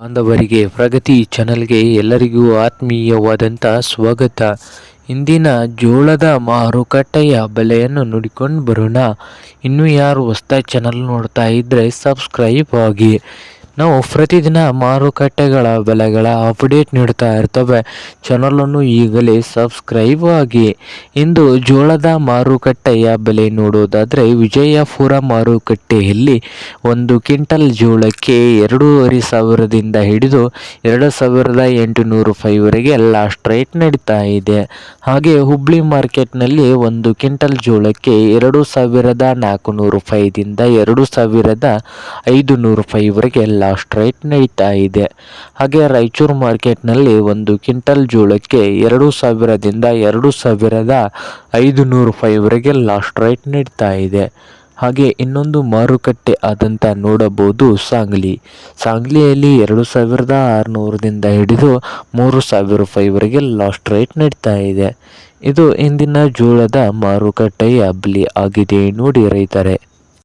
ಬಾಂಧವರಿಗೆ ಪ್ರಗತಿ ಚಾನಲ್ಗೆ ಎಲ್ಲರಿಗೂ ಆತ್ಮೀಯವಾದಂಥ ಸ್ವಾಗತ. ಇಂದಿನ ಜೋಳದ ಮಾರುಕಟ್ಟೆಯ ಬೆಲೆಯನ್ನು ನೋಡಿಕೊಂಡು ಬರೋಣ. ಇನ್ನೂ ಯಾರು ಹೊಸ್ದಾಗಿ ಚಾನಲ್ ನೋಡ್ತಾ ಇದ್ದರೆ ಸಬ್ಸ್ಕ್ರೈಬ್ ಆಗಿ. ನಾವು ಪ್ರತಿದಿನ ಮಾರುಕಟ್ಟೆಗಳ ಬೆಲೆಗಳ ಅಪ್ಡೇಟ್ ನೀಡ್ತಾ ಇರ್ತವೆ. ಚಾನಲನ್ನು ಈಗಲೇ ಸಬ್ಸ್ಕ್ರೈಬ್ ಆಗಿ. ಇಂದು ಜೋಳದ ಮಾರುಕಟ್ಟೆಯ ಬೆಲೆ ನೋಡೋದಾದರೆ ವಿಜಯಪುರ ಮಾರುಕಟ್ಟೆಯಲ್ಲಿ 1 ಕ್ವಿಂಟಲ್ ಜೋಳಕ್ಕೆ 2,500ದಿಂದ ಹಿಡಿದು 2,800 ರೂಪಾಯಿವರೆಗೆ ಲಾಸ್ಟ್ ರೇಟ್ ನಡೀತಾ ಇದೆ. ಹಾಗೆ ಹುಬ್ಳಿ ಮಾರ್ಕೆಟ್ನಲ್ಲಿ 1 ಕ್ವಿಂಟಲ್ ಜೋಳಕ್ಕೆ 2,400 ರೂಪಾಯಿದಿಂದ 2,500 ರೂಪಾಯಿವರೆಗೆ ಲಾಸ್ಟ್ ರೇಟ್ ನಡೀತಾ ಇದೆ. ಹಾಗೆ ರಾಯಚೂರು ಮಾರ್ಕೆಟ್ನಲ್ಲಿ 1 ಕ್ವಿಂಟಲ್ ಜೋಳಕ್ಕೆ 2,000ದಿಂದ 2,500 ರೂಪಾಯಿವರೆಗೆ ಲಾಸ್ಟ್ ರೇಟ್ ನಡೀತಾ ಇದೆ. ಹಾಗೆ ಇನ್ನೊಂದು ಮಾರುಕಟ್ಟೆ ಆದಂಥ ನೋಡಬಹುದು ಸಾಂಗ್ಲಿಯಲ್ಲಿ 2,600ದಿಂದ ಹಿಡಿದು 3,000 ರೂಪಾಯಿವರೆಗೆ ಲಾಸ್ಟ್ ರೇಟ್ ನಡೀತಾ ಇದೆ. ಇದು ಇಂದಿನ ಜೋಳದ ಮಾರುಕಟ್ಟೆಯ ಬೆಲೆ ಆಗಿದೆ ನೋಡಿ ರೈತರೇ.